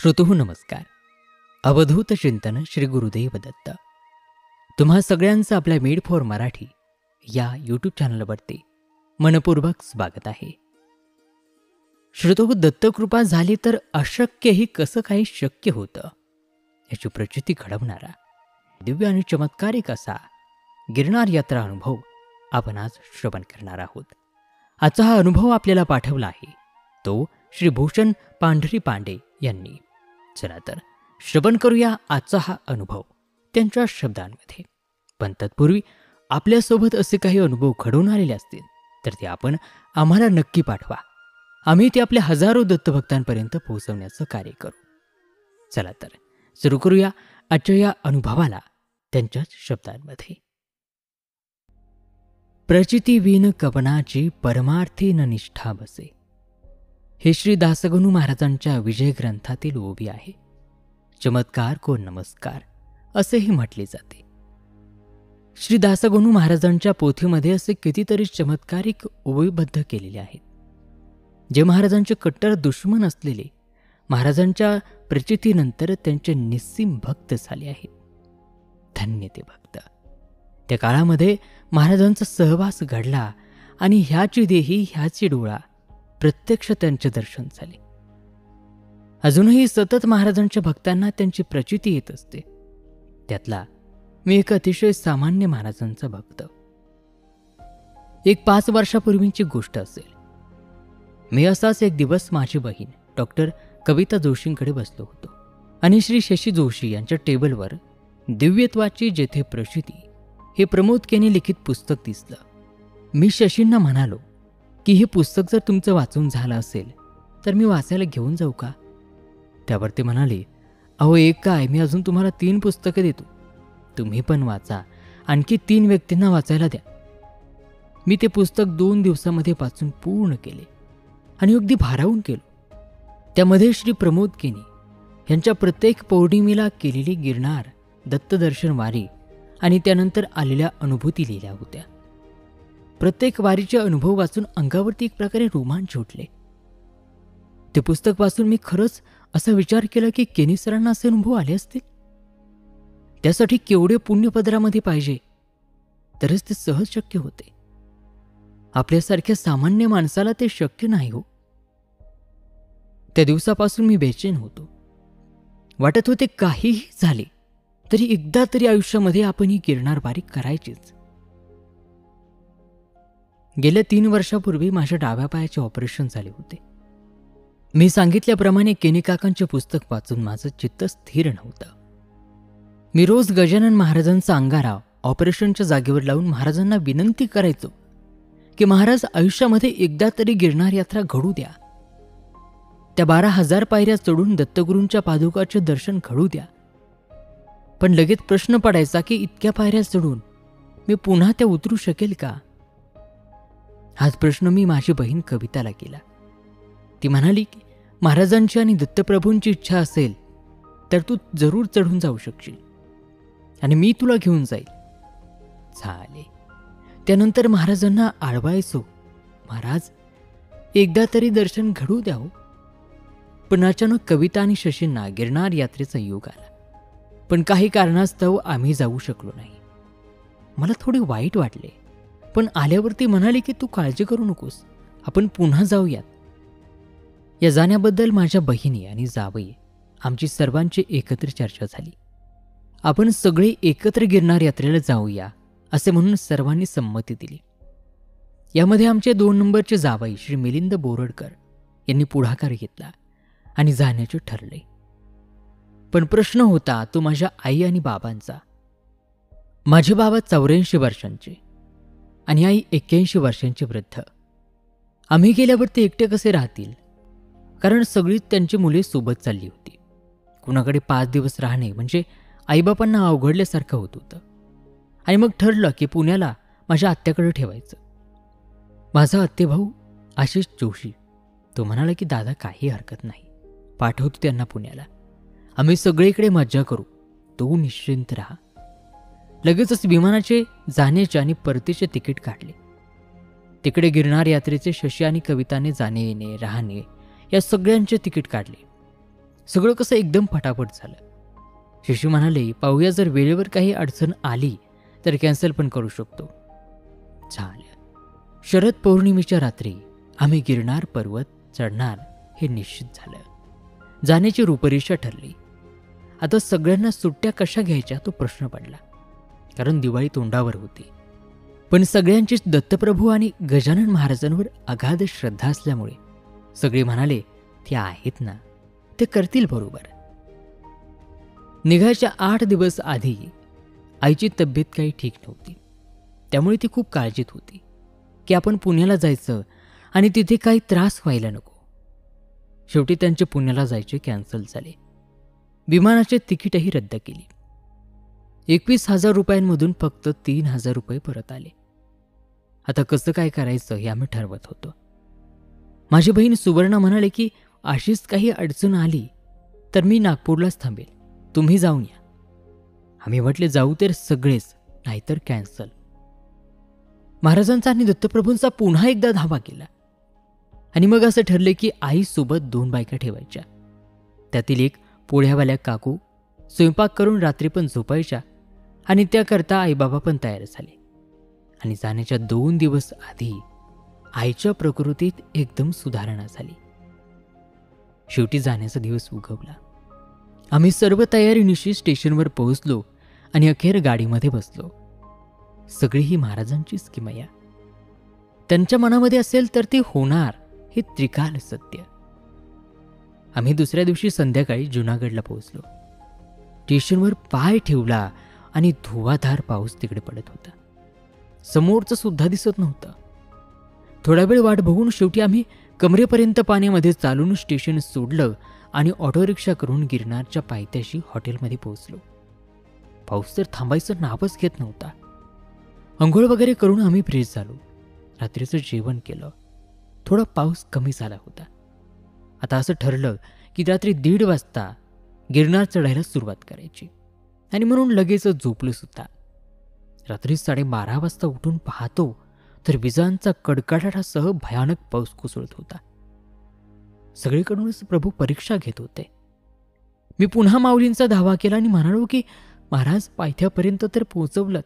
श्रोतोहो नमस्कार. अवधूत चिंतन श्री गुरुदेव दत्त. तुम्हा सगळ्यांचं आपल्या मेड फॉर मराठी या यूट्यूब चॅनलवरती मनपूर्वक स्वागत आहे. श्रोतोहो, दत्तकृपा झाली तर अशक्यही कसं काही शक्य होतं याची प्रचिती घडवणारा दिव्य आणि चमत्कारिक असा गिरनार यात्रा अनुभव आपण आज श्रवण करणार आहोत. आजचा हा अनुभव आपल्याला पाठवला आहे तो श्री भूषण पांढरी पांडे यांनी. चला तर श्रवण करूया आजचा हा अनुभव त्यांच्या शब्दांमध्ये. पण तत्पूर्वी आपल्यासोबत असे काही अनुभव घडून आलेले असतील तर ते आपण आम्हाला नक्की पाठवा. आम्ही ते आपल्या हजारो दत्तभक्तांपर्यंत पोहोचवण्याचं कार्य करू. चला तर सुरू करूया आजच्या या अनुभवाला त्यांच्याच शब्दांमध्ये. प्रचिती विन कवनाची परमार्थी न निष्ठा बसे, हे श्री दासगणू महाराजांच्या विजय ग्रंथातील ओवी आहे. चमत्कार को नमस्कार असेही म्हटले जाते. श्री दासगणू महाराजांच्या पोथीमध्ये असे कितीतरी चमत्कारिक ओवीबद्ध केलेले आहेत जे महाराजांचे कट्टर दुश्मन असलेले महाराजांच्या प्रचितीनंतर त्यांचे निस्सीम भक्त झाले आहेत. धन्य ते भक्त. त्या काळामध्ये महाराजांचा सहवास घडला आणि ह्याची देही ह्याची डोळा प्रत्यक्ष त्यांचे दर्शन झाले. अजूनही सतत महाराजांच्या भक्तांना त्यांची प्रचिती येत असते. त्यातला मी एक अतिशय सामान्य महाराजांचा भक्त. एक 5 वर्षापूर्वीची गोष्ट असेल. मी असाच एक दिवस माझी बहीण डॉक्टर कविता जोशींकडे बसलो होतो आणि श्री शशी जोशी यांच्या टेबलवर दिव्यत्वाची जेथे प्रचिती हे प्रमोद केने लिखित पुस्तक दिसलं. मी शशींना म्हणालो की हे पुस्तक जर तुमचं वाचून झालं असेल तर मी वाचायला घेऊन जाऊ का? त्यावर ते म्हणाले, अहो एक काय, मी अजून तुम्हाला 3 पुस्तकं देतो, तुम्ही पण वाचा, आणखी 3 व्यक्तींना वाचायला द्या. मी ते पुस्तक 2 दिवसामध्ये वाचून पूर्ण केले आणि अगदी भारावून केलो. त्यामध्ये श्री प्रमोद केने यांच्या प्रत्येक पौर्णिमेला केलेली गिरनार दत्तदर्शन वारी आणि त्यानंतर आलेल्या अनुभूती लिहिल्या होत्या. प्रत्येक वारीचे अनुभव वाचून अंगावरती एक प्रकारे रोमांच उठले. ते पुस्तक वाचून मी खरंच असा विचार केला की केनी सरांना असे अनुभव आले असतील. त्यासाठी केवढे पुण्यपदरामध्ये पाहिजे तरच ते सहज शक्य होते. आपल्यासारख्या सामान्य माणसाला ते शक्य नाही हो. त्या दिवसापासून मी बेचैन होतो. वाटत होते काहीही झाले तरी एकदा तरी आयुष्यामध्ये आपण ही गिरनार वारी करायचीच. गेल्या 3 वर्षापूर्वी माझ्या डाव्या पायाचे ऑपरेशन झाले होते. मी सांगितल्याप्रमाणे केनी काकांचे पुस्तक वाचून माझं चित्त स्थिर नव्हतं. मी रोज गजानन महाराजांचा अंगारा ऑपरेशनच्या जागेवर लावून महाराजांना विनंती करायचो की महाराज आयुष्यामध्ये एकदा तरी गिरनार यात्रा घडू द्या. त्या 12,000 पायऱ्या चढून दत्तगुरूंच्या पादुकाचे दर्शन घडू द्या. पण लगेच प्रश्न पडायचा की इतक्या पायऱ्या चढून मी पुन्हा त्या उतरू शकेल का? हाच प्रश्न मी माझी बहीण कविताला केला. ती म्हणाली की महाराजांची आणि दत्तप्रभूंची इच्छा असेल तर तू जरूर चढून जाऊ शकशील आणि मी तुला घेऊन जाईल. झाले. त्यानंतर महाराजांना आळवायचो, महाराज एकदा तरी दर्शन घडू द्या हो. पण अचानक कविता आणि शशींना गिरनार यात्रेचा योग आला. पण काही कारणास्तव आम्ही जाऊ शकलो नाही. मला थोडे वाईट वाटले, पण आल्यावरती म्हणाले की तू काळजी करू नकोस, आपण पुन्हा जाऊयात. या जाण्याबद्दल माझ्या बहिणी आणि जावई आमची सर्वांची एकत्र चर्चा झाली. आपण सगळे एकत्र गिरनार यात्रेला जाऊया असे म्हणून सर्वांनी संमती दिली. यामध्ये आमचे 2 नंबरचे जावई श्री मिलिंद बोरडकर यांनी पुढाकार घेतला आणि जाण्याचे ठरले. पण प्रश्न होता तो माझ्या आई आणि बाबांचा. माझे बाबा 84 वर्षांचे आणि आई 81 वर्षांचे वृद्ध. आम्ही गेल्यावर ते एकटे कसे राहतील, कारण सगळीच त्यांची मुले सोबत चालली होती. कुणाकडे 5 दिवस राहणे म्हणजे आईबापांना अवघडल्यासारखं होत होतं. आणि मग ठरलं की पुण्याला माझ्या आत्याकडे ठेवायचं. माझा आत्तेभाऊ आशिष जोशी तो म्हणाला की दादा काही हरकत नाही, पाठवतो त्यांना पुण्याला, आम्ही सगळीकडे मज्जा करू, तो निश्चिंत राहा. लगेचच विमानाचे जाण्याचे आणि परतीचे तिकीट काढले. तिकडे गिरनार यात्रेचे शशी आणि कविताने जाणे येणे राहणे या सगळ्यांचे तिकीट काढले. सगळं कसं एकदम फटाफट झालं. शिशू म्हणाले, पाहूया, जर वेळेवर काही अडचण आली तर कॅन्सल पण करू शकतो. झालं. शरद पौर्णिमेच्या रात्री आम्ही गिरनार पर्वत चढणार हे निश्चित झालं. जाण्याची रूपरेषा ठरली. आता सगळ्यांना सुट्ट्या कशा घ्यायच्या तो प्रश्न पडला, कारण दिवाळी तोंडावर होती. पण सगळ्यांचीच दत्तप्रभू आणि गजानन महाराजांवर अगाध श्रद्धा असल्यामुळे सगळे म्हणाले, ते आहेत ना, ते करतील बरोबर. निघायच्या 8 दिवस आधी आईची तब्येत काही ठीक नव्हती. त्यामुळे ती खूप काळजीत होती की आपण पुण्याला जायचं आणि तिथे काही त्रास व्हायला नको. शेवटी त्यांचे पुण्याला जायचे कॅन्सल झाले. विमानाचे तिकीटही रद्द केली. 21,000 रुपयांमधून फक्त 3,000 रुपये परत आले. आता कसं काय करायचं हे आम्ही ठरवत होतो. माझी बहीण सुवर्णा म्हणाले की अशीच काही अडचण आली तर मी नागपूरलाच थांबेल, तुम्ही जाऊन या. आम्ही म्हटले, जाऊ तर सगळेच, नाहीतर कॅन्सल. महाराजांचा आणि दत्तप्रभूंचा पुन्हा एकदा धावा केला आणि मग असं ठरले की आईसोबत 2 बायका ठेवायच्या. त्यातील एक पोळ्यावाल्या काकू स्वयंपाक करून रात्री पण झोपायच्या आणि त्याकरता आईबाबा पण तयार झाले. आणि जाण्याच्या 2 दिवस आधी आईच्या प्रकृतीत एकदम सुधारणा झाली. शेवटी जाण्याचा दिवस उगवला. आम्ही सर्व तयारीनिशी स्टेशनवर पोहोचलो आणि अखेर गाडीमध्ये बसलो. सगळी ही महाराजांचीच किमया. त्यांच्या मनामध्ये असेल तर ती होणार हे त्रिकाल सत्य. आम्ही दुसऱ्या दिवशी संध्याकाळी जुनागडला पोहोचलो. स्टेशनवर पाय ठेवला आणि धुवाधार पाऊस तिकडे पडत होता. समोरचं सुद्धा दिसत नव्हतं. थोडा वेळ वाट बघून शेवटी आम्ही कमरेपर्यंत पाण्यामध्ये चालून स्टेशन सोडलं आणि ऑटो रिक्षा करून गिरनारच्या पायथ्याशी हॉटेलमध्ये पोहोचलो. पाऊस तर थांबायचं नावच घेत नव्हता. अंघोळ वगैरे करून आम्ही फ्रेश झालो. रात्रीचं जेवण केलं. थोडा पाऊस कमी झाला होता. आता असं ठरलं की रात्री 1:30 वाजता गिरनार चढायला सुरुवात करायची आणि म्हणून लगेच झोपलो सुद्धा. रात्री 12:30 वाजता उठून पाहतो तर विजांचा कडकडाटासह भयानक पाऊस कोसळत होता. सगळीकडूनच प्रभू परीक्षा घेत होते. मी पुन्हा माऊलींचा धावा केला आणि म्हणालो की महाराज, पायथ्यापर्यंत तर पोहोचवलं,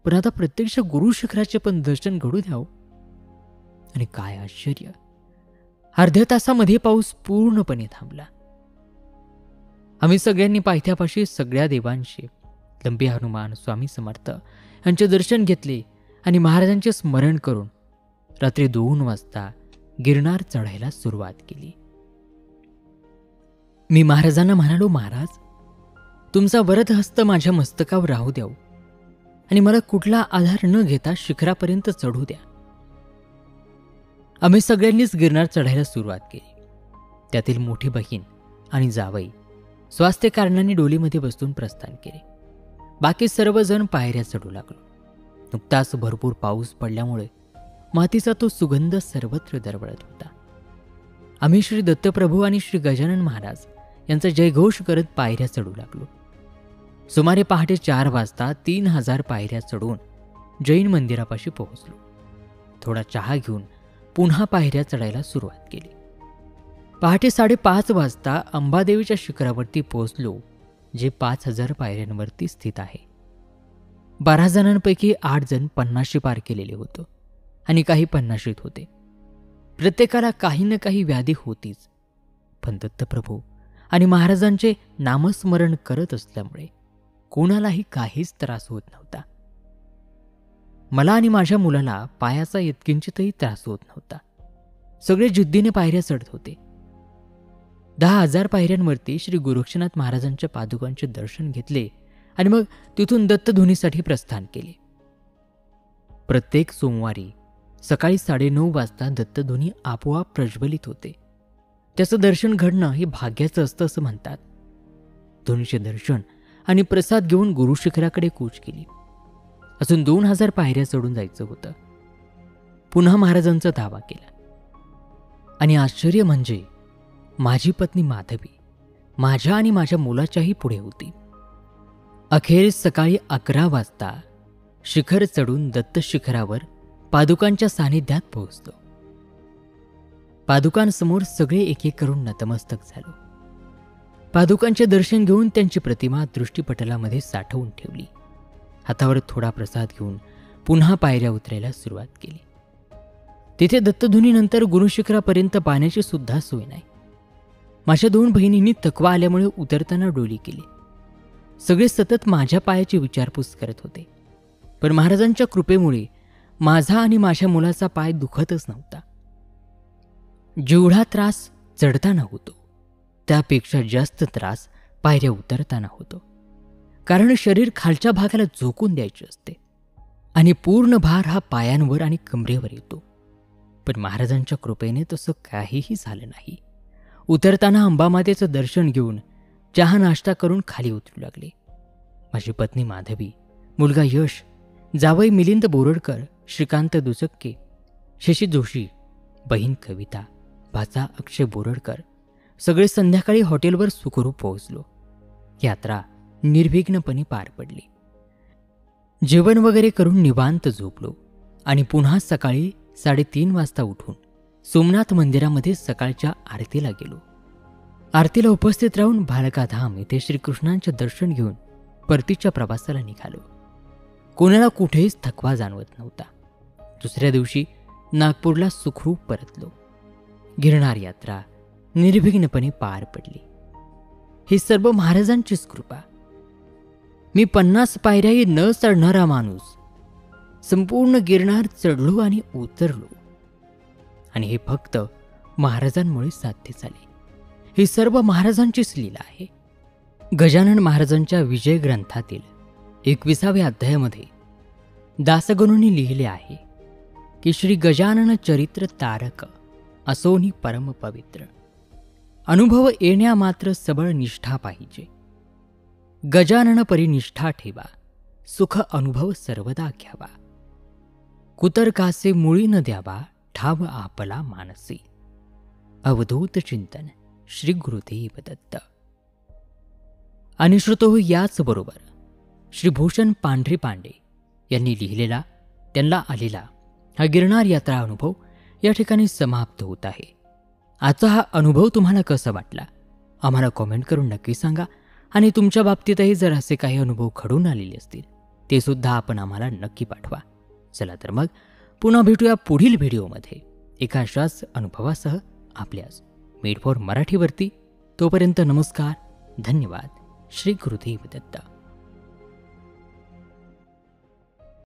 पण आता प्रत्यक्ष गुरु शिखराचे पण दर्शन घडू द्याव. आणि काय आश्चर्य, अर्ध्या तासामध्ये पाऊस पूर्णपणे थांबला. आम्ही सगळ्यांनी पायथ्यापाशी सगळ्या देवांशी, लंबी हनुमान, स्वामी समर्थ यांचे दर्शन घेतले आणि महाराजांचे स्मरण करून रात्री 2 वाजता गिरनार चढायला सुरुवात केली. मी महाराजांना म्हणालो, महाराज, तुमचा वरद हस्त माझ्या मस्तकावर राहू द्याव आणि मला कुठला आधार न घेता शिखरापर्यंत चढू द्या. आम्ही सगळ्यांनीच गिरनार चढायला सुरुवात केली. त्यातील मोठी बहीण आणि जावई स्वास्थ्य कारणाने डोलीमध्ये बसून प्रस्थान केले. बाकी सर्वजण पायऱ्या चढू लागलो. नुकताच भरपूर पाऊस पडल्यामुळे मातीचा तो सुगंध सर्वत्र दरवळत होता. आम्ही श्री दत्तप्रभू आणि श्री गजानन महाराज यांचा जयघोष करत पायऱ्या चढू लागलो. सुमारे पहाटे 4 वाजता 3,000 पायऱ्या चढून जैन मंदिरापाशी पोहोचलो. थोडा चहा घेऊन पुन्हा पायऱ्या चढायला सुरुवात केली. पहाटे 5:30 वाजता अंबादेवीच्या शिखरावरती पोहोचलो, जे 5,000 पायऱ्यांवरती स्थित आहे. 12 जणांपैकी 8 जण 50शी पार केलेले होतो आणि काही 50शीत होते. प्रत्येकाला काही ना काही व्याधी होतीच, पण दत्तप्रभू आणि महाराजांचे नामस्मरण करत असल्यामुळे कोणालाही काहीच त्रास होत नव्हता. मला आणि माझ्या मुलाला पायाचा यत्किंचितही त्रास होत नव्हता. सगळे जिद्दीने पायऱ्या चढत होते. 10,000 पायऱ्यांवरती श्री गोरक्षनाथ महाराजांच्या पादुकांचे दर्शन घेतले आणि मग तिथून दत्तध्वनीसाठी प्रस्थान केले. प्रत्येक सोमवारी सकाळी 9:30 वाजता दत्तध्वनी आपोआप प्रज्वलित होते. त्याचं दर्शन घडणं हे भाग्याचं असतं असं म्हणतात. ध्वनीचे दर्शन आणि प्रसाद घेऊन गुरुशिखराकडे कूच केली. अजून 2,000 पायऱ्या चढून जायचं होतं. पुन्हा महाराजांचा धावा केला आणि आश्चर्य म्हणजे माझी पत्नी माधवी माझ्या आणि माझ्या मुलाच्याही पुढे होती. अखेर सकाळी 11 वाजता शिखर चढून दत्त शिखरावर पादुकांच्या सानिध्यात पोहोचलो. पादुकांसमोर सगळे एक एक करून नतमस्तक झालो. पादुकांचे दर्शन घेऊन त्यांची प्रतिमा दृष्टीपटलामध्ये साठवून ठेवली. हातावर थोडा प्रसाद घेऊन पुन्हा पायऱ्या उतरायला सुरुवात केली. तिथे दत्तधुनीनंतर गुरुशिखरापर्यंत पाण्याची सुद्धा सोय नाही. माझ्या 2 बहिणींनी थकवा आल्यामुळे उतरताना डोली केली. सगळे सतत माझ्या पायाची विचारपूस करत होते, पण महाराजांच्या कृपेमुळे माझा आणि माझ्या मुलाचा पाय दुखतच नव्हता. जेवढा त्रास चढताना होतो त्यापेक्षा जास्त त्रास पायऱ्या उतरताना होतो, कारण शरीर खालच्या भागाला झोकून द्यायचे असते आणि पूर्ण भार हा पायांवर आणि कमरेवर येतो. पण महाराजांच्या कृपेने तसं काहीही झालं नाही. उतरताना अंबामातेचं दर्शन घेऊन चहा नाश्ता करून खाली उतरू लागले. माझी पत्नी माधवी, मुलगा यश, जावई मिलिंद बोरडकर, श्रीकांत दुचक्के, शशी जोशी, बहीण कविता, भाचा अक्षय बोरडकर सगळे संध्याकाळी हॉटेलवर सुखरूप पोहोचलो. यात्रा निर्विघ्नपणे पार पडली. जेवण वगैरे करून निवांत झोपलो आणि पुन्हा सकाळी 3:30 वाजता उठून सोमनाथ मंदिरामध्ये सकाळच्या आरतीला गेलो. आरतीला उपस्थित राहून भालकाधाम येथे श्रीकृष्णांचे दर्शन घेऊन परतीच्या प्रवासाला निघालो. कोणाला कुठेच थकवा जाणवत नव्हता. दुसऱ्या दिवशी नागपूरला सुखरूप परतलो. गिरनार यात्रा निर्विघ्नपणे पार पडली. ही सर्व महाराजांचीच कृपा. मी 50 पायऱ्याही न चढणारा माणूस संपूर्ण गिरनार चढलो आणि उतरलो, आणि हे फक्त महाराजांमुळे साध्य झाले. ही सर्व महाराजांचीच लीला आहे. गजानन महाराजांच्या विजय ग्रंथातील 21व्या अध्यायामध्ये दासगणूंनी लिहिले आहे की श्री गजानन चरित्र तारक असोनी परम पवित्र. अनुभव येण्या मात्र सबळ निष्ठा पाहिजे. गजानन परी निष्ठा ठेवा, सुख अनुभव सर्वदा घ्यावा. कुतर्कासे मुळी न द्यावा, ठाव आपला मानसी. अवधूत चिंतन श्री गुरुदेव दत्त. आणि श्रोतो, याच बरोबर श्री भूषण पांढरी पांडे यांनी लिहिलेला, त्यांना आलेला हा गिरनार यात्रा अनुभव या ठिकाणी समाप्त होत आहे. आजचा हा अनुभव तुम्हाला कसा वाटला आम्हाला कॉमेंट करून नक्की सांगा. आणि तुमच्या बाबतीतही जर असे काही अनुभव घडून आलेले असतील ते सुद्धा आपण आम्हाला नक्की पाठवा. चला तर मग पुन्हा भेटूया पुढील व्हिडिओमध्ये एका अशाच अनुभवासह आपल्याच मेड फॉर मराठीवरती. तोपर्यंत नमस्कार, धन्यवाद. श्री गुरुदेव दत्त.